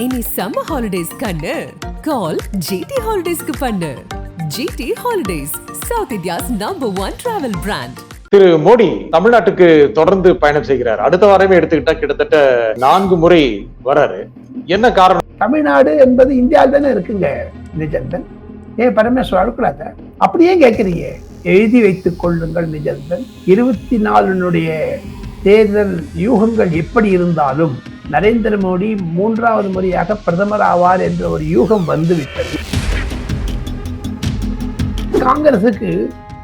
இனி summer holidays கண்ணு கால் GT ஹாலிடேஸ்க்கு பண்ணு. GT holidays, south India's #1 travel brand. திரு மோடி தமிழ்நாட்டுக்கு தொடர்ந்து பயணம் செய்கிறார். அடுத்த வாரமே எடுத்துக்கிட்டா கிட்டத்தட்ட 4 முறை வராரு. என்ன காரணம்? தமிழ்நாடு என்பது இந்தியாவில் தானே இருக்குங்க நிஜந்தன். ஏன் பரமேஸ்வர் அழுக்கூடாத? அப்படியே கேட்குறீங்க. எழுதி வைத்துக் கொள்ளுங்கள் நிஜந்தன். 24 தேர்தல் யூகங்கள் எப்படி இருந்தாலும் நரேந்திர மோடி 3வது முறையாக பிரதமர் ஆவார் என்ற ஒரு யூகம் வந்துவிட்டது. காங்கிரசுக்கு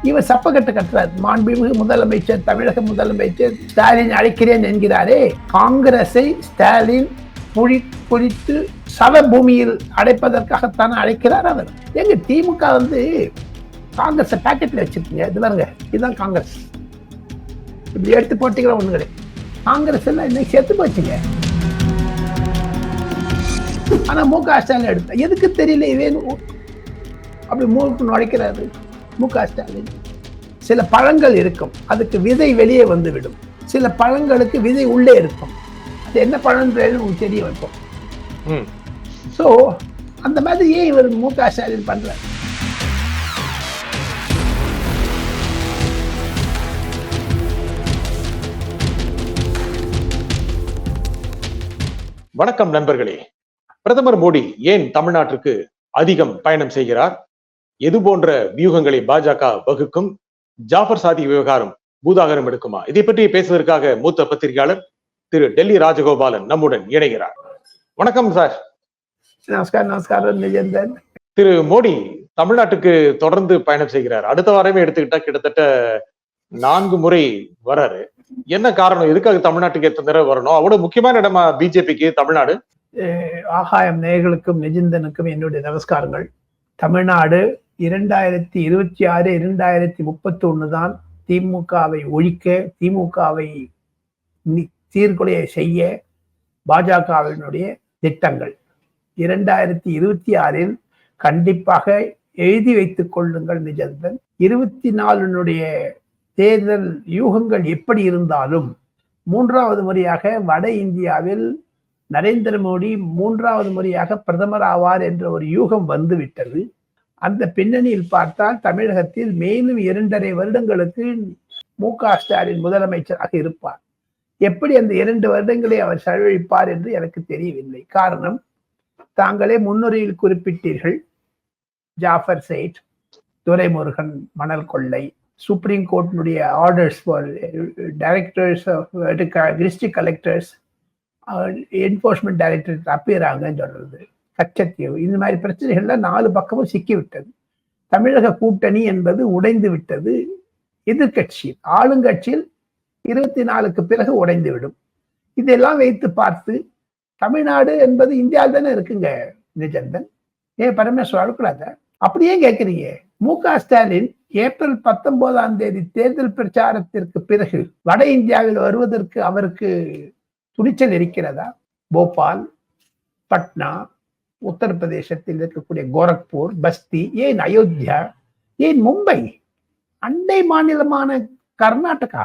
இவர் சப்பக்கட்டு கட்டுறார். மாண்புமிகு முதலமைச்சர், தமிழக முதலமைச்சர் ஸ்டாலின் அழைக்கிறேன் என்கிறாரே. காங்கிரஸை ஸ்டாலின் பொழித்து சவபூமியில் அடைப்பதற்காகத்தானே அழைக்கிறார் அவர். எங்க திமுக காங்கிரஸை பேக்கெட்ல வச்சிருக்கீங்க. இது பாருங்க, இதுதான் காங்கிரஸ். இப்படி எடுத்து போட்டீங்களா ஒண்ணு கிடையாது. காங்கிரஸ் எல்லாம் இன்னைக்கு செத்து போச்சுங்க. ஆனா முக ஸ்டாலின் எடுத்த எதுக்கு தெரியல. வேணும் அப்படி மூக்கு நுழைக்கிறாரு முக ஸ்டாலின். சில பழங்கள் இருக்கும், அதுக்கு விதை வெளியே வந்துவிடும். சில பழங்களுக்கு விதை உள்ளே இருக்கும். அது என்ன பழம் உங்களுக்கு தெரிய வைப்போம். சோ அந்த மாதிரி ஏன் இவர் முக ஸ்டாலின் பண்றாரு? வணக்கம் நண்பர்களே. பிரதமர் மோடி ஏன் தமிழ்நாட்டிற்கு அதிகம் பயணம் செய்கிறார்? எது போன்ற வியூகங்களை பாஜக வகுக்கும்? ஜாஃபர் சாதிக் விவகாரம் பூதாகரம் எடுக்குமா? இதை பற்றி பேசுவதற்காக மூத்த பத்திரிகையாளர் திரு டெல்லி ராஜகோபாலன் நம்முடன் இணைகிறார். வணக்கம் சார். நமஸ்காரம் நிஜந்தன். திரு மோடி தமிழ்நாட்டுக்கு தொடர்ந்து பயணம் செய்கிறார். அடுத்த வாரமே எடுத்துக்கிட்டா கிட்டத்தட்ட 4 முறை வராரு. என்ன காரணம்? எதுக்காக தமிழ்நாட்டுக்கு எத்தனை தடவை வரணும்? அவ்வளவு முக்கியமான இடமா பிஜேபிக்கு தமிழ்நாடு? ஆகாயம் நேயர்களுக்கும் நிஜிந்தனுக்கும் என்னுடைய நமஸ்காரங்கள். தமிழ்நாடு 2026 2031 தான் திமுகவை ஒழிக்க, திமுகவை சீர்குலைய செய்ய பாஜகவினுடைய திட்டங்கள். 2026 கண்டிப்பாக எழுதி வைத்துக் கொள்ளுங்கள் நிஜந்தன். 24 தேர்தல் யூகங்கள் எப்படி இருந்தாலும் 3வது முறையாக வட இந்தியாவில் நரேந்திர மோடி 3வது முறையாக பிரதமர் ஆவார் என்ற ஒரு யூகம் வந்துவிட்டது. அந்த பின்னணியில் பார்த்தால் தமிழகத்தில் மேலும் 2.5 வருடங்களுக்கு முக ஸ்டாலின் முதலமைச்சராக இருப்பார். எப்படி அந்த 2 வருடங்களை அவர் செலவழிப்பார் என்று எனக்கு தெரியவில்லை. காரணம், தாங்களே முன்னுரையில் குறிப்பிட்டீர்கள். ஜாஃபர் சேட், துரைமுருகன் மணல் கொள்ளை, சுப்ரீம் கோர்ட்டினுடைய orders for directors of district collectors, enforcement directorate அப்பியராங்கன்னு சொல்றது, கச்சத்தீவு, இந்த மாதிரி பிரச்சனைகள்ல 4 பக்கமும் சிக்கிவிட்டது. தமிழக கூட்டணி என்பது உடைந்து விட்டது. எதிர்கட்சி, ஆளுங்கட்சியில் 24க்கு பிறகு உடைந்து விடும். இதெல்லாம் வைத்து பார்த்து தமிழ்நாடு என்பது இந்தியாவில் தானே இருக்குங்க நிஜந்தன். ஏன் பரமேஸ்வர் அழுக்கூடாத? அப்படியே கேட்குறீங்க. முக ஸ்டாலின் ஏப்ரல் 19 தேர்தல் பிரச்சாரத்திற்கு பிறகு வட இந்தியாவில் வருவதற்கு அவருக்கு துணிச்சல் இருக்கிறதா? போபால், பட்னா, உத்தரப்பிரதேசத்தில் இருக்கக்கூடிய கோரக்பூர், பஸ்தி, ஏன் அயோத்தியா, ஏன் மும்பை, அண்டை மாநிலமான கர்நாடகா,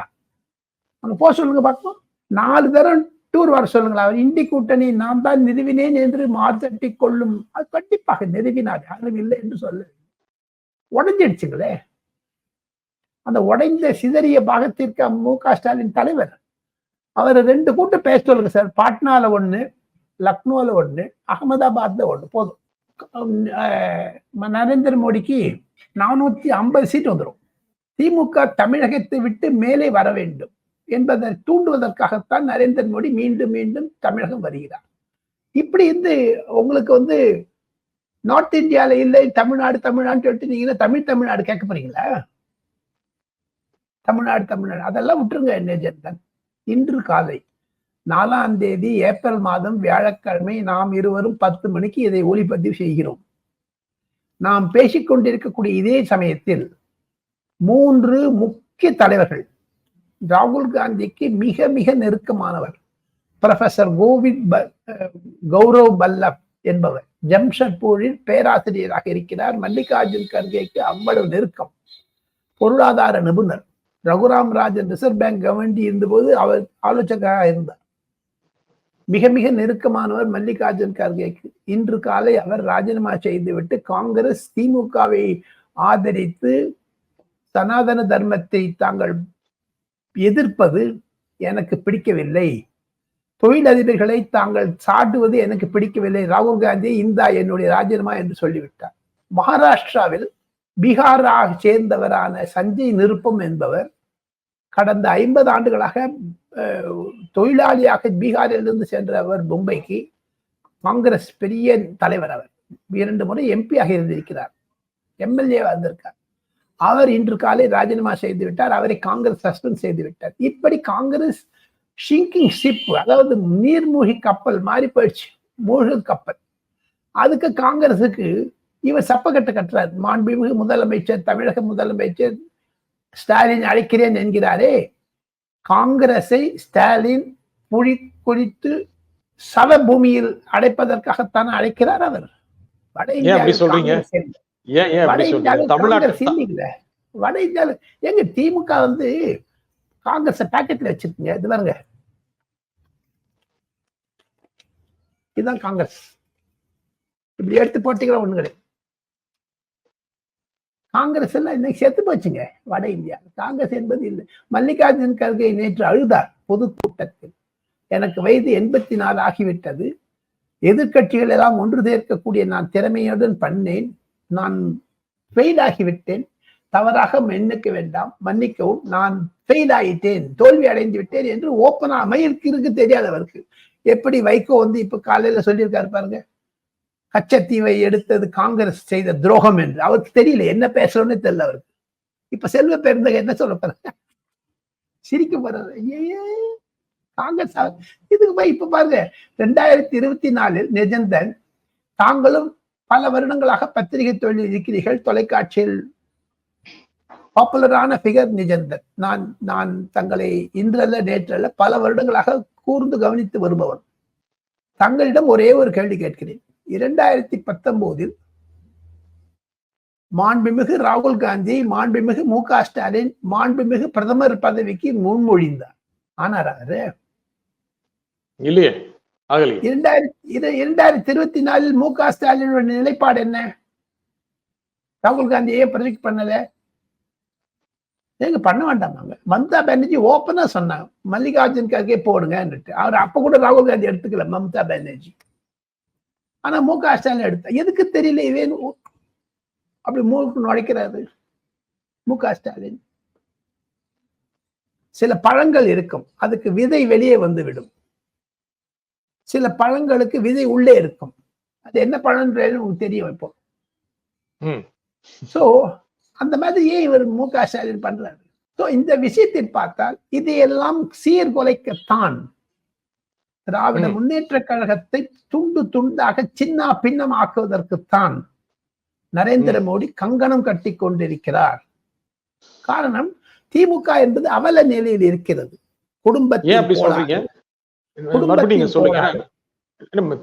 அங்க போக சொல்லுங்க பார்ப்போம். 4 தரம் டூர் வர சொல்லுங்களா? அவர் இந்தி கூட்டணி நான் தான் நிறுவினேன் என்று மார்த்தட்டி கொள்ளும். அது கண்டிப்பாக நிறுவினார், யாரும் இல்லை என்று சொல்ல. உடைஞ்சிடுச்சுங்களே. அந்த உடைந்த சிதறிய பாகத்திற்கு முக ஸ்டாலின் தலைவர். அவர் 2 கூட்டம் பேச சொல்லுங்க சார். பாட்னால 1, லக்னோல 1, அகமதாபாத்ல 1 போதும். நரேந்திர மோடிக்கு 450 சீட் வந்துடும். திமுக தமிழகத்தை விட்டு மேலே வர வேண்டும் என்பதை தூண்டுவதற்காகத்தான் நரேந்திர மோடி மீண்டும் மீண்டும் தமிழகம் வருகிறார். இப்படி உங்களுக்கு நார்த் இந்தியால இல்லை தமிழ்நாடு சொல்லிட்டு நீங்க தமிழ்நாடு கேட்க போறீங்களா? தமிழ்நாடு அதெல்லாம் விட்டுருங்க நிஜந்தன். இன்று காலை 4ஆம் தேதி ஏப்ரல் மாதம் வியாழக்கிழமை நாம் இருவரும் 10 மணிக்கு இதை ஒளிப்பதிவு செய்கிறோம். நாம் பேசிக்கொண்டிருக்கக்கூடிய இதே சமயத்தில் 3 முக்கிய தலைவர்கள், ராகுல் காந்திக்கு மிக மிக நெருக்கமானவர் ப்ரொஃபசர் கௌரவ் பல்லப் என்பவர் ஜம்ஷெட்பூரில் பேராசிரியராக இருக்கிறார். மல்லிகார்ஜுன் கர்கேக்கு அவ்வளவு நெருக்கம். பொருளாதார நிபுணர். Raghuram Rajan reserve bank governor இருந்தபோது அவர் ஆலோசகராக இருந்தார். மிக மிக நெருக்கமானவர் மல்லிகார்ஜுன் கார்கேக்கு. இன்று காலை அவர் ராஜினாமா செய்துவிட்டு காங்கிரஸ் திமுகவை ஆதரித்து சனாதன தர்மத்தை தாங்கள் எதிர்ப்பது எனக்கு பிடிக்கவில்லை, தொழிலதிபர்களை தாங்கள் சாட்டுவது எனக்கு பிடிக்கவில்லை, ராகுல் காந்தி இந்தா என்னுடைய ராஜினாமா என்று சொல்லிவிட்டார். மகாராஷ்டிராவில் பீகாராக சேர்ந்தவரான சஞ்சய் நிருப்பம் என்பவர் கடந்த 50 ஆண்டுகளாக தொழிலாளியாக பீகாரிலிருந்து சென்றவர் மும்பைக்கு. காங்கிரஸ் பெரிய தலைவர். அவர் 2 முறை எம்பியாக இருந்திருக்கிறார், எம்எல்ஏ வந்திருக்கார். அவர் இன்று காலை ராஜினாமா செய்து விட்டார். அவரை காங்கிரஸ் சஸ்பெண்ட் செய்து விட்டார். இப்படி காங்கிரஸ் ஷிங்கிங் ஷிப், அதாவது நீர்மூழ்கி கப்பல் மாறி போயிடுச்சு, மூழ்கு கப்பல். அதுக்கு காங்கிரஸுக்கு இவர் சப்பக்கட்டு கட்டுறார். மாண்புமிகு முதலமைச்சர், தமிழக முதலமைச்சர் ஸ்டாலின் அழைக்கிறேன் என்கிறாரே, காங்கிரஸை ஸ்டாலின் புலி குறித்து சவ பூமியில் அடைப்பதற்காகத்தான் அழைக்கிறார் அவர். வட இந்தியாவில் எங்க திமுக காங்கிரஸ் பாக்கெட்ல வச்சிருக்கீங்க. இது பாருங்க, இதுதான் காங்கிரஸ். இப்படி எடுத்து போட்டீங்களா ஒண்ணு கிடையாது. காங்கிரஸ் எல்லாம் இன்னைக்கு செத்து போச்சுங்க வட இந்தியா. காங்கிரஸ் என்பது இல்லை. மல்லிகார்ஜுன் கர்கே நேற்று அழுதார் பொதுக்கூட்டத்தில். எனக்கு வயது 84 ஆகிவிட்டது, எதிர்கட்சிகள் எல்லாம் ஒன்று சேர்க்கக்கூடிய நான் திறமையுடன் பண்ணேன், நான் ஃபெயில் ஆகிவிட்டேன், தவறாக எண்ணிக்க வேண்டாம், மன்னிக்கவும், நான் ஃபெயில் ஆயிட்டேன், தோல்வி அடைந்து விட்டேன் என்று ஓப்பனா மயிருக்கு தெரியாதவருக்கு. எப்படி வைகோ இப்ப காலையில சொல்லியிருக்காரு பாருங்க, கச்சத்தீவை எடுத்தது காங்கிரஸ் செய்த துரோகம் என்று. அவருக்கு தெரியல என்ன பேசுறோன்னு தெரியல அவருக்கு. இப்ப செல்வ பெருந்தகை என்ன சொல்ல போறாங்க, சிரிக்க போறாரு. காங்கிரஸ் இதுக்கு இப்ப பாருங்க, 2024 நிஜந்தன், தாங்களும் பல வருடங்களாக பத்திரிகை தொழில் இருக்கிறீர்கள், தொலைக்காட்சியில் பாப்புலரான பிகர் நிஜந்தன். நான் தங்களை இன்றல்ல நேற்றல்ல பல வருடங்களாக கூர்ந்து கவனித்து வருபவன். தங்களிடம் ஒரே ஒரு கேள்வி கேட்கிறேன். 2019 மாண்புமிகு ராகுல் காந்தி, மாண்புமிகு மு.க. ஸ்டாலின் மாண்புமிகு பிரதமர் பதவிக்கு முன்மொழிந்தார். ஆனாரு இல்லையே. 2024 மு.க. ஸ்டாலினோட நிலைப்பாடு என்ன? ராகுல் காந்தி ஏன் ப்ரொஜெக்ட் பண்ணல? நீங்க பண்ண வேண்டாமாங்க. மம்தா பானர்ஜி ஓப்பனா சொன்னாங்க, மல்லிகார்ஜுன் கார்கே போடுங்க. அவர் அப்ப கூட ராகுல் காந்தி எடுத்துக்கல மம்தா பானர்ஜி. ஆனா மு.க. ஸ்டாலின் எடுத்த. எதுக்கு தெரியல, வேணும் அப்படி மூக்கு நுழைக்கிறாரு மு.க. ஸ்டாலின். சில பழங்கள் இருக்கும், அதுக்கு விதை வெளியே வந்து விடும். சில பழங்களுக்கு விதை உள்ளே இருக்கும். அது என்ன பழம்ன்றது உங்களுக்கு தெரியும் இப்போ. சோ அந்த மாதிரி ஏன் இவர் மு.க. ஸ்டாலின் பண்றாரு? சோ இந்த விஷயத்தை பார்த்தால் இதையெல்லாம் சீர்குலைக்கத்தான், திராவிட முன்னேற்ற கழகத்தை துண்டு துண்டாக சின்ன பின்னம் ஆக்குவதற்குத்தான் நரேந்திர மோடி கங்கணம் கட்டி கொண்டிருக்கிறார். காரணம், திமுக என்பது அவல நிலையில் இருக்கிறது.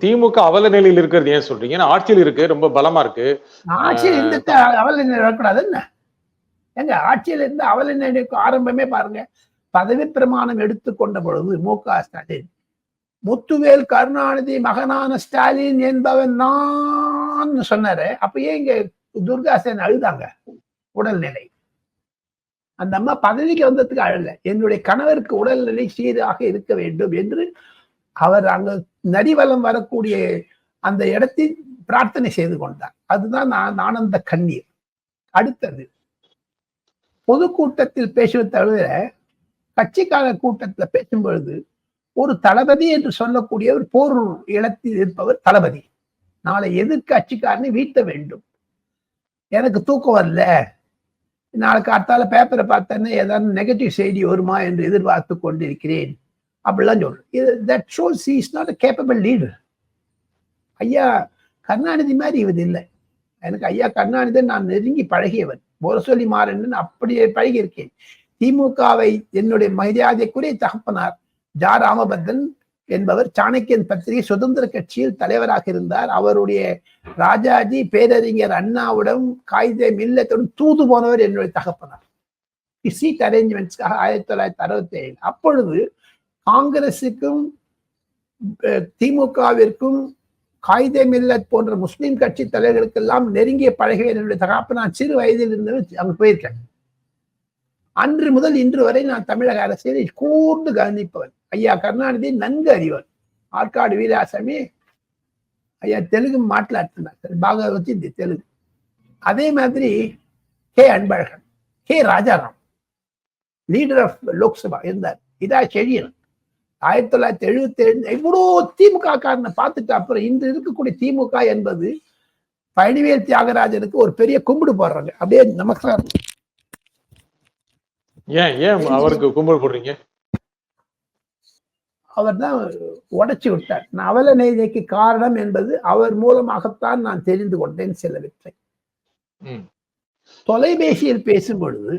திமுக அவல நிலையில் இருக்கிறது ஏன் சொல்றீங்க? ஆட்சியில் இருக்கு, ரொம்ப பலமா இருக்கு. ஆட்சியில் இருந்துட்டு அவல நிலை வரக்கூடாது என்ன? எங்க ஆட்சியில் இருந்து அவல நிலைக்கு ஆரம்பமே பாருங்க. பதவி பிரமாணம் எடுத்துக்கொண்ட பொழுது மு.க. ஸ்டாலின், முத்துவேல் கருணாநிதி மகனான ஸ்டாலின் என்பவன் நான் சொன்னாரு. அப்பயே இங்க துர்காசேன் அழுதாங்க. உடல்நிலை, அந்த அம்மா பதவிக்கு வந்ததுக்கு அழல, என்னுடைய கணவருக்கு உடல்நிலை சீராக இருக்க வேண்டும் என்று அவர் அங்க நரிவலம் வரக்கூடிய அந்த இடத்தில் பிரார்த்தனை செய்து கொண்டார். அதுதான் ஆனந்த கண்ணீர். அடுத்தது, பொதுக்கூட்டத்தில் பேசுவதை தவிர கட்சிக்கார கூட்டத்தில் பேசும் பொழுது ஒரு தளபதி என்று சொல்லக்கூடிய ஒரு போர் இடத்தில் இருப்பவர் தளபதி. நாளை எதிர்கட்சிக்காரனை வீழ்த்த வேண்டும். எனக்கு தூக்கம் வரல, நாளைக்கு அடுத்தால பேப்பரை பார்த்தேன்னு ஏதாவது நெகட்டிவ் செய்தி வருமா என்று எதிர்பார்த்து கொண்டிருக்கிறேன் அப்படிலாம் சொல்றேன். That shows he is not a capable leader. ஐயா கருணாநிதி மாதிரி இது இல்லை. எனக்கு ஐயா கருணாநிதி நான் நெருங்கி பழகியவன், முரசொலி மாறன் அப்படியே பழகி இருக்கேன். திமுகவை என்னுடைய மரியாதைக்குரிய தகப்பனார் ஜா ராமபத்ரன் என்பவர் சாணக்கியன் பத்திரிகை சுதந்திர கட்சியில் தலைவராக இருந்தார். அவருடைய ராஜாஜி பேரறிஞர் அண்ணாவுடன் காகித மில்லத்துடன் தூது போனவர் என்னுடைய தகப்பனார். சீட் அரேஞ்ச்மெண்ட்ஸ்க்காக 1967. அப்பொழுது காங்கிரசுக்கும் திமுகவிற்கும் காயிதே மில்லத் போன்ற முஸ்லிம் கட்சி தலைவர்களுக்கெல்லாம் நெருங்கிய பழகிய என்னுடைய தகப்ப நான் சிறு வயதில் இருந்து அங்கு போயிருக்கேன். அன்று முதல் இன்று வரை நான் தமிழக அரசியலை கூர்ந்து கவனிப்பவன். ஐயா கருணாநிதி நன்கு அறிவன். ஆற்காடு வீராசாமி ஐயா தெலுங்கு மாట్లాடுனார், பாகவதி தெலுங்கு. அதே மாதிரி K Anbazhagan, K Rajaram leader of Lok Sabha இருந்தார். இதா செழியன் 1977 இவ்வளோ திமுக காரனை பார்த்துட்டு அப்புறம் இன்று இருக்கக்கூடிய திமுக என்பது பழனிவேல் தியாகராஜனுக்கு ஒரு பெரிய கும்பிடு போடுறாங்க. அப்படியே நமஸ்காரம். ஏன் அவருக்கு கும்பிடு போடுறீங்க? அவர் தான் உடைச்சு விட்டார். அவல நெய்திக்கு காரணம் என்பது அவர் மூலமாகத்தான் நான் தெரிந்து கொண்டேன் சிலவற்றை. தொலைபேசியில் பேசும் பொழுது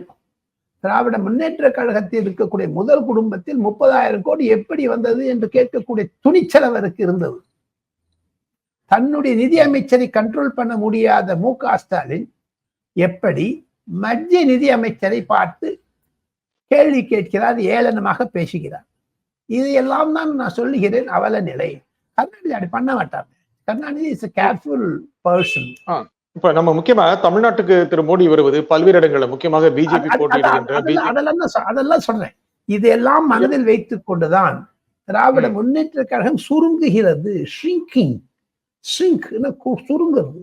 திராவிட முன்னேற்ற கழகத்தில் இருக்கக்கூடிய முதல் குடும்பத்தில் 30,000 கோடி எப்படி வந்தது என்று கேட்கக்கூடிய துணிச்சல் அவருக்கு இருந்தது. தன்னுடைய நிதி அமைச்சரை கண்ட்ரோல் பண்ண முடியாத மு.க. ஸ்டாலின் எப்படி மத்திய நிதி அமைச்சரை பார்த்து கேள்வி கேட்கிறார், ஏளனமாக பேசுகிறார். இது எல்லாம் தான் நான் சொல்லுகிறேன் அவல நிலை. கருணாநிதி அப்படி பண்ண மாட்டாங்க. Karunanidhi is a careful person. இப்ப நம்ம முக்கியமா தமிழ்நாட்டுக்கு திரு மோடி வருவது பல்வேறு இடங்கள்ல, முக்கியமாக பிஜேபி போட்டியிடுகின்ற அதெல்லாம் சொல்றேன். இதெல்லாம் மனதில் வைத்துக் கொண்டுதான் திராவிட முன்னேற்ற கழகம் சுருங்குகிறது. சுருங்குறது.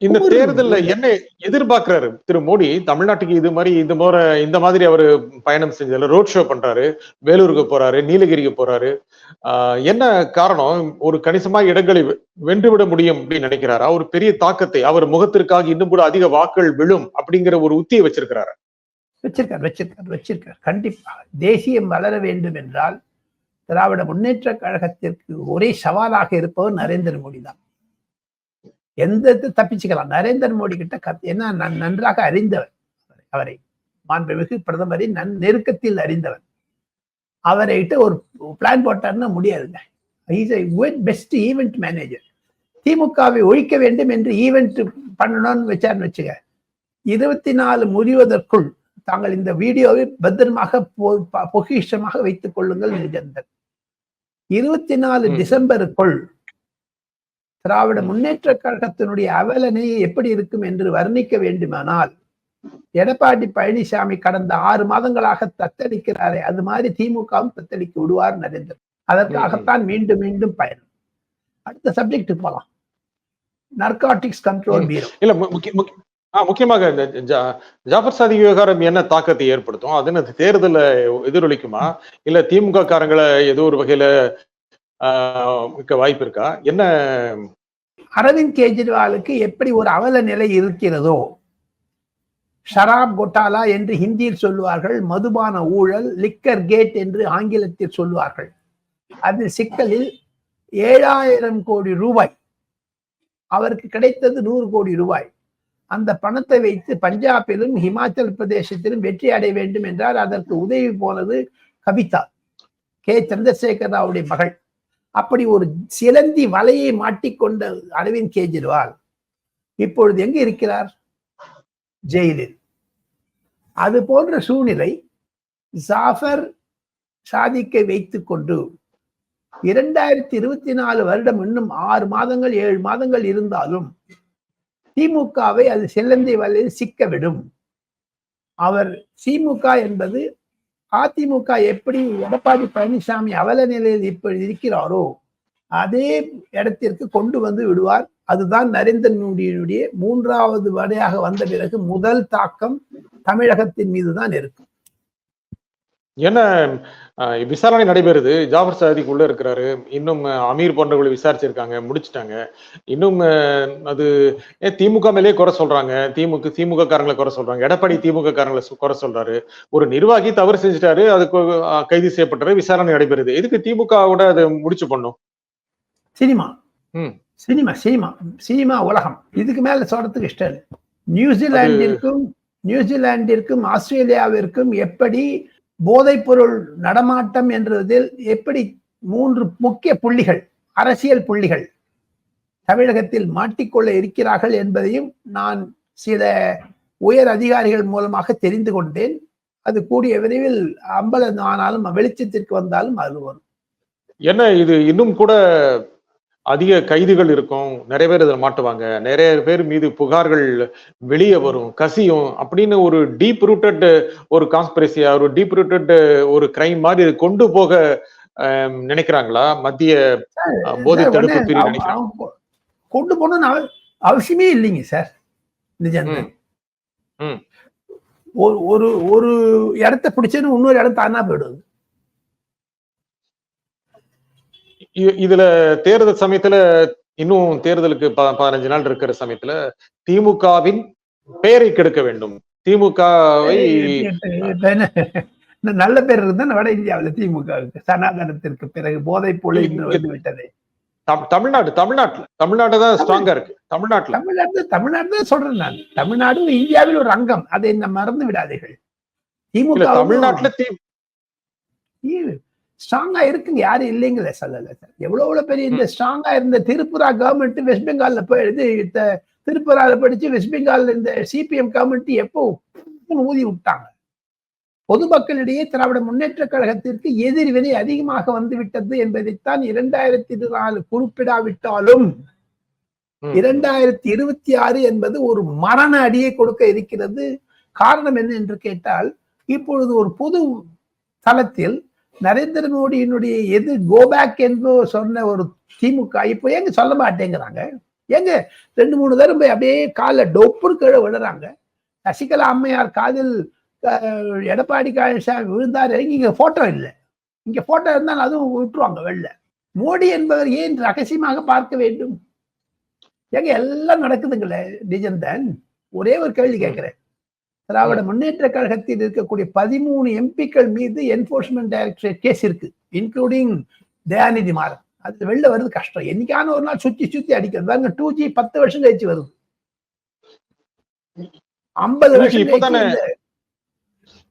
இந்த தேர்தல்ல என்ன எதிர்பார்க்கிறாரு திரு மோடி? தமிழ்நாட்டுக்கு இந்த மாதிரி அவரு பயணம் செஞ்சதுல ரோட் ஷோ பண்றாரு, வேலூருக்கு போறாரு, நீலகிரிக்கு போறாரு. என்ன காரணம்? ஒரு கணிசமான இடங்களை வென்றுவிட முடியும் அப்படின்னு நினைக்கிறாரா? ஒரு பெரிய தாக்கத்தை அவர் முகத்திற்காக இன்னும் கூட அதிக வாக்குகள் விழும் அப்படிங்கிற ஒரு உத்தியை வச்சிருக்கிறாரு. வச்சிருக்கார். கண்டிப்பாக தேசியம் வளர வேண்டும் என்றால் திராவிட முன்னேற்ற கழகத்திற்கு ஒரே சவாலாக இருப்பவர் நரேந்திர மோடி தான். எந்த தப்பிச்சுக்கலாம். நரேந்திர மோடி கிட்ட என்ன நன்றாக அறிந்தவர், அவரை மாண்புமிகு பிரதமரை நெருக்கத்தில் அறிந்தவர். அவரைகிட்ட ஒரு பிளான் போட்டார்னா முடியாதுங்க. Best event manager. திமுகவை ஒழிக்க வேண்டும் என்று ஈவெண்ட் பண்ணணும்னு வச்சார்னு வச்சுக்க, 24 முடிவதற்குள் தாங்கள் இந்த வீடியோவை பத்திரமாக பொக்கிஷமாக வைத்துக் கொள்ளுங்கள் நிஜந்தன். 24 டிசம்பருக்குள் திராவிட முன்னேற்ற கழகத்தினுடைய அவலனை எப்படி இருக்கும் என்று வர்ணிக்க வேண்டுமானால், எடப்பாடி பழனிசாமி கடந்த 6 மாதங்களாக தத்தளிக்கிறாரே, அது மாதிரி திமுகவும் தத்தளிக்க விடுவார் நரேந்திரன். அதற்காகத்தான் மீண்டும் மீண்டும் பயணம். அடுத்த சப்ஜெக்ட் போலாம். நர்காட்டிக்ஸ் கண்ட்ரோல் பீரோ. இல்ல முக்கியமாக இந்த ஜாஃபர் சாதிக் விவகாரம் என்ன தாக்கத்தை ஏற்படுத்தும்? அது என்ன தேர்தல எதிரொலிக்குமா? இல்ல திமுக காரங்களை ஏதோ ஒரு வகையில வாய்ப்பு இருக்கா? என்ன? அரவிந்த் கெஜ்ரிவாலுக்கு எப்படி ஒரு அவல நிலை இருக்கிறதோ, ஷராப் கோட்டாலா என்று ஹிந்தியில் சொல்லுவார்கள், மதுபான ஊழல், லிக்கர் கேட் என்று ஆங்கிலத்தில் சொல்லுவார்கள். அதில் சிக்கலில் 7,000 கோடி ரூபாய் அவருக்கு கிடைத்தது 100 கோடி ரூபாய். அந்த பணத்தை வைத்து பஞ்சாபிலும் ஹிமாச்சல் பிரதேசத்திலும் வெற்றி அடைய வேண்டும் என்றால் அதற்கு உதவி போனது கவிதா, கே சந்திரசேகர் ராவுடைய மகள். அப்படி ஒரு சிலந்தி வலையை மாட்டிக்கொண்ட அரவிந்த் கெஜ்ரிவால் இப்பொழுது எங்க இருக்கிறார்? ஜெயிலில். அது போன்ற சூழ்நிலை ஜாஃபர் சாதிக்கை வைத்துக் கொண்டு 2024 வருடம் இன்னும் 6 மாதங்கள் 7 மாதங்கள் இருந்தாலும் திமுகவை அது சிலந்தி வலையில் சிக்கவிடும். அவர் திமுக என்பது அதிமுக எப்படி எடப்பாடி பழனிசாமி அவல நிலையில் இப்படி இருக்கிறாரோ அதே இடத்திற்கு கொண்டு வந்து விடுவார். அதுதான் நரேந்திர மோடியினுடைய 3வது வடையாக வந்த பிறகு முதல் தாக்கம் தமிழகத்தின் மீதுதான் இருக்கும். என்ன விசாரணை நடைபெறுது. ஜாஃபர் சாதிக் உள்ள இருக்கிறாரு. இன்னும் அமீர் போன்றவர்களை விசாரிச்சிருக்காங்க, முடிச்சுட்டாங்க. இன்னும் அது திமுக மேலேயே குறை சொல்றாங்க, திமுக காரங்களை குறை சொல்றாங்க, எடப்பாடி திமுக காரங்களை குறை சொல்றாரு. ஒரு நிர்வாகி தவறு செஞ்சுட்டாரு, அதுக்கு கைது செய்யப்பட்டாரு, விசாரணை நடைபெறுது. எதுக்கு திமுகவோட அதை முடிச்சு பண்ணும்? சினிமா சினிமா சினிமா சினிமா உலகம். இதுக்கு மேல சொல்றதுக்கு இஷ்டம் இல்லை. நியூசிலாண்டிற்கும் ஆஸ்திரேலியாவிற்கும் எப்படி போதைப் பொருள் நடமாட்டம் என்றதில் எப்படி 3 முக்கிய புள்ளிகள், அரசியல் புள்ளிகள் தமிழகத்தில் மாட்டிக்கொள்ள இருக்கிறார்கள் என்பதையும் நான் சில உயர் அதிகாரிகள் மூலமாக தெரிந்து கொண்டேன். அது கூடிய விரைவில் அம்பலம் ஆனாலும் வெளிச்சத்திற்கு வந்தாலும் அது வரும். என்ன இது இன்னும் கூட அதிக கைதுகள் இருக்கும், நிறைய பேர் இதில் மாட்டுவாங்க, நிறைய பேர் மீது புகார்கள் வெளியே வரும், கசியும் அப்படின்னு ஒரு டீப் ரூட்டட் ஒரு கான்ஸ்பிரசியா, ஒரு டீப் ரூட்டட் ஒரு கிரைம் மாதிரி கொண்டு போக நினைக்கிறாங்களா மத்திய போதை தடுப்பு பிரிவு நினைக்கிறாங்க? கொண்டு போன அவசியமே இல்லைங்க சார். நிஜம். ஒரு ஒரு இடத்த பிடிச்சது இன்னொரு இடம் தானா போயிடுது. இதுல தேர்தல் சமயத்துல, இன்னும் தேர்தலுக்கு 15 நாள் இருக்கிற சமயத்துல திமுகவின் பெயரை கெடுக்க வேண்டும், திமுகவை நல்ல பேர் இருந்தா வட இந்தியாவில் திமுகவுக்கு சனாதனத்திற்கு பிறகு போதை போல வந்து விட்டது. தமிழ்நாடு தான் ஸ்ட்ராங்கா இருக்கு. தமிழ்நாடு தான் சொல்றேன் நான். தமிழ்நாடு இந்தியாவில் ஒரு அங்கம், அதை நம்ம மறந்து விடாதீர்கள். திமுக தமிழ்நாட்டுல ஸ்ட்ராங்கா இருக்குங்க, யாரும் இல்லைங்களே சொல்லல சார். எவ்வளவு பெரிய இந்த ஸ்ட்ராங்கா இருந்த திரிபுரா கவர்மெண்ட் வெஸ்ட் பெங்கால்ல போயிடுது. திரிபுரால படிச்சு வெஸ்ட் பெங்கால்ல இந்த சிபிஎம் கவர்மெண்ட் எப்போ ஊதி விட்டாங்க. பொதுமக்களிடையே திராவிட முன்னேற்ற கழகத்திற்கு எதிர்வினை அதிகமாக வந்து விட்டது என்பதைத்தான் 2024 குறிப்பிடாவிட்டாலும் 2026 என்பது ஒரு மரண அடியை கொடுக்க இருக்கிறது. காரணம் என்ன என்று கேட்டால், இப்பொழுது ஒரு பொது தளத்தில் நரேந்திர மோடியினுடைய எது கோபேக் என்று சொன்ன ஒரு திமுக இப்போ எங்க சொல்ல மாட்டேங்கிறாங்க. எங்க 2-3 தடவை அப்படியே கால டொப்புன்னு கீழே விழுறாங்க. சசிகலா அம்மையார் காதில் எடப்பாடி பழனிசாமி விழுந்தார், இங்க போட்டோ இல்லை. இங்க போட்டோ இருந்தாலும் அதுவும் விட்டுருவாங்க வெளில. மோடி என்பவர் ஏன் ரகசியமாக பார்க்க வேண்டும்? எங்க எல்லாம் நடக்குதுங்களே நிஜம்தான். ஒரே ஒரு கேள்வி கேட்கிறேன். திராவிட முன்னேற்ற கழகத்தில் இருக்கக்கூடிய 13 எம்பிக்கள் மீது என்போர்ஸ்மெண்ட் டைரக்டரேட் கேஸ் இருக்கு, இன்க்ளூடிங் தயாநிதி மாறன். அது வெளில வருது கஷ்டம். என்னைக்கான ஒரு நாள் சுத்தி அடிக்கிறது. 2G 10 வருஷம் கழிச்சு வருது, 50 வருஷம்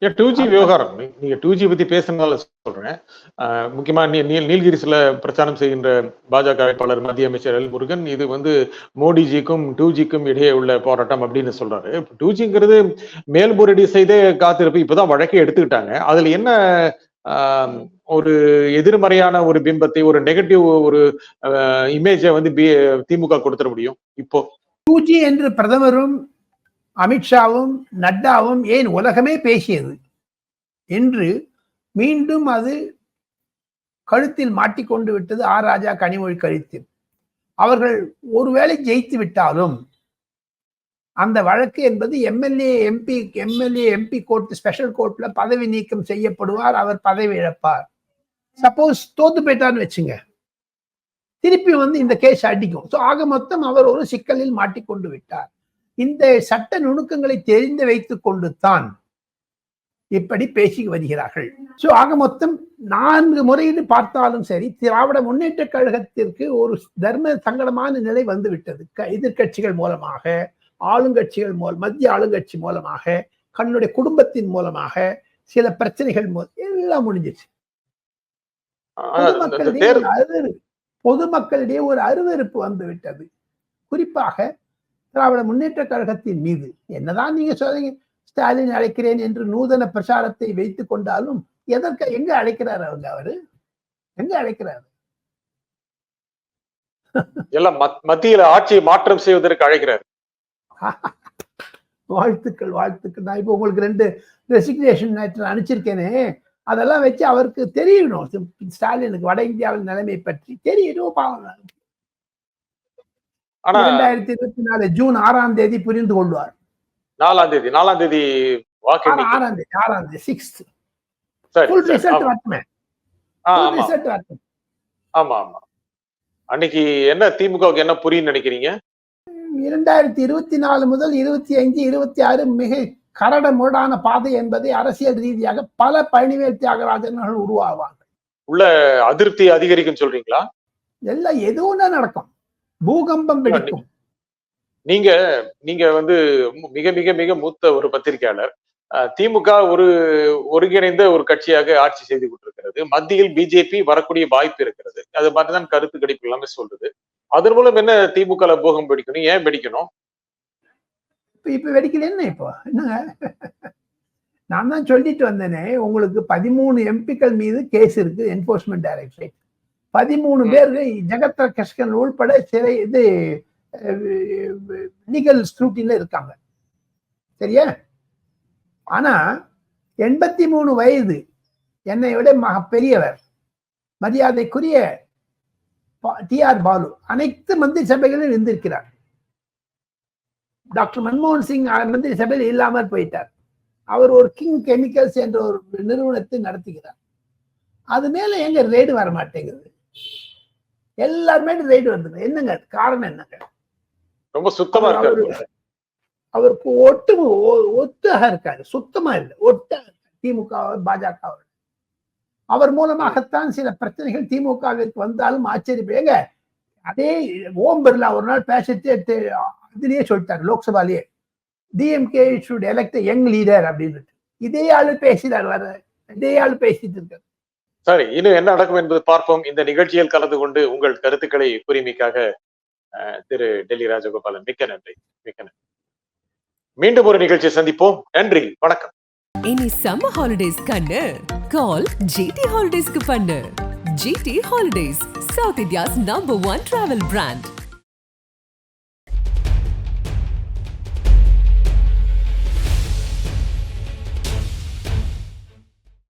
2G விவகாரம். நீங்க 2G பத்தி பேசுறதுனால சொல்றேன். முக்கியமா நீலகிரிஸ்ல பிரச்சாரம் செய்கின்ற பாஜக வேட்பாளர் மத்திய அமைச்சர் எல் முருகன், இது மோடிஜிக்கும் 2Gக்கும் இடையே உள்ள போராட்டம் அப்படின்னு சொல்றாரு. 2Gங்கிறது மேல்முறையீடு செய்தே காத்திருப்பு, இப்பதான் வழக்கை எடுத்துக்கிட்டாங்க. அதுல என்ன ஒரு எதிர்மறையான ஒரு பிம்பத்தை, ஒரு நெகட்டிவ் ஒரு இமேஜை திமுக கொடுத்துட முடியும்? இப்போ 2G என்று பிரதமரும் அமித்ஷாவும் நட்டாவும் ஏன் உலகமே பேசியது என்று மீண்டும் அது கழுத்தில் மாட்டிக்கொண்டு விட்டது. ஆர் ராஜா கனிமொழி கழுத்தில். அவர்கள் ஒருவேளை ஜெயித்து விட்டாலும் அந்த வழக்கு என்பது எம்எல்ஏ எம்பி கோர்ட், ஸ்பெஷல் கோர்ட்ல பதவி நீக்கம் செய்யப்படுவார், அவர் பதவி இழப்பார். சப்போஸ் தோத்து போயிட்டான்னு வச்சுங்க, திருப்பி இந்த கேஸ் அடிக்கும். ஸோ ஆக மொத்தம் அவர் ஒரு சிக்கலில் மாட்டிக்கொண்டு விட்டார். இந்த சட்ட நுணுக்கங்களை தெரிந்து வைத்துக் கொண்டு தான் இப்படி பேசி வருகிறார்கள். சோ ஆக மொத்தம் 4 முறையீடு பார்த்தாலும் சரி, திராவிட முன்னேற்ற கழகத்திற்கு ஒரு தர்ம சங்கடமான நிலை வந்துவிட்டது. எதிர்கட்சிகள் மூலமாக, ஆளுங்கட்சிகள் மத்திய ஆளுங்கட்சி மூலமாக, தன்னுடைய குடும்பத்தின் மூலமாக சில பிரச்சனைகள் எல்லாம் முடிஞ்சிச்சு. பொதுமக்களிடையே ஒரு அருவருப்பு வந்து விட்டது. குறிப்பாக திராவிட முன்னேற்ற கழகத்தின் மீது. என்னதான் நீங்க சொல்றீங்க ஸ்டாலின் அழைக்கிறேன் என்று நூதன பிரச்சாரத்தை வைத்துக் கொண்டாலும் எங்க அழைக்கிறாரு அவரு? எங்க அழைக்கிறாரு? எல்லாம் மத்தியில ஆட்சியை மாற்றம் செய்வதற்கு அழைக்கிறார். வாழ்த்துக்கள். நான் இப்ப உங்களுக்கு 2 ரெசிக்னேஷன் அனுப்பிச்சிருக்கேனே, அதெல்லாம் வச்சு அவருக்கு தெரியணும். ஸ்டாலினுக்கு வட இந்தியாவின் நிலைமை பற்றி தெரியணும். பாவம். 2024 ஜூன் 6ஆம் தேதி புரிந்து கொள்வார். 4ஆம் தேதி 6ஆம் தேதி 6th ஃபுல் ரிசல்ட் வரட்டுமே. ஆமா. அன்னைக்கு என்ன திமுகவுக்கு என்ன புரியும் நினைக்கிறீங்க? 2024 முதல் 25, 26 மிக கரட முரடான பாதை என்பதை அரசியல் ரீதியாக பல பழனிவேல் தியாகராஜர்கள் உருவாவாங்க. உள்ள அதிருப்தி அதிகரிக்கும் சொல்றீங்களா? எல்லாம் எதுவும் நடக்கும். பூகம்பம் வெடிக்கும். நீங்க மிக மிக மிக மூத்த ஒரு பத்திரிகையாளர். திமுக ஒரு ஒருங்கிணைந்த ஒரு கட்சியாக ஆட்சி செய்து கொண்டிருக்கிறது. மத்தியில் பிஜேபி வரக்கூடிய வாய்ப்பு இருக்கிறது. அது மாதிரிதான் கருத்து கணிப்பு எல்லாமே சொல்றது. அதன் மூலம் என்ன திமுக பூகம் வெடிக்கணும்? ஏன் வெடிக்கணும்? இப்ப வெடிக்கலன்னு இப்போ என்னங்க, நான் தான் சொல்லிட்டு வந்தேனே, உங்களுக்கு 13 எம்பிக்கள் மீது கேஸ் இருக்கு, என்போர்ஸ்மெண்ட் டைரக்டரேட். 13 பேர் ஜெகத் ரட்சகன் உள்பட சிறை இது லீகல் ஸ்க்ரூட்டின்ல இருக்காங்க. சரியா? ஆனா 83 வயது, என்னை விட பெரியவர், மரியாதைக்குரிய TR பாலு அனைத்து மந்திரி சபைகளிலும் இருந்திருக்கிறார். டாக்டர் மன்மோகன் சிங் மந்திரி சபையில் இல்லாமல் போயிட்டார். அவர் ஒரு கிங் கெமிக்கல்ஸ் என்ற ஒரு நிறுவனத்தை நடத்துகிறார். அது மேல எங்க ரெய்டு வர மாட்டேங்குது? எல்லாருமே ரெய்டு வருது. என்னங்க காரணம்? என்னங்க? ரொம்ப சுத்தமா இருக்காரு. அவருக்கு ஒத்தாக இருக்காரு, சுத்தமா இல்லை, ஒட்டாக திமுக பாஜக. அவர் மூலமாகத்தான் சில பிரச்சனைகள் திமுகவிற்கு வந்தாலும் ஆச்சரியப்பேங்க. அதே ஓம் பிர்லா ஒரு நாள் பேசிட்டு இதுலயே சொல்லிட்டாரு, லோக்சபாலேயே DMK should elect young leader அப்படின்னு. இதே ஆளு பேசினார், வர இதே ஆளு பேசிட்டு இருக்காரு. சரி, இன்னும் என்ன நடக்கும் என்பது பார்ப்போம். இந்த நிகழ்ச்சியில் கலந்து கொண்டு உங்கள் கருத்துக்களை கூறியமைக்காக திரு டெல்லி ராஜகோபாலன் மிக்க நன்றி. மிக்க நன்றி. மீண்டும் ஒரு நிகழ்ச்சியை சந்திப்போம். நன்றி, வணக்கம். இனி சம்மர் ஹாலிடேஸ் கண்ணு கால் ஜிடி ஹாலிடேஸ்க்கு பண்ணு. GT holidays, south India's number 1 travel brand.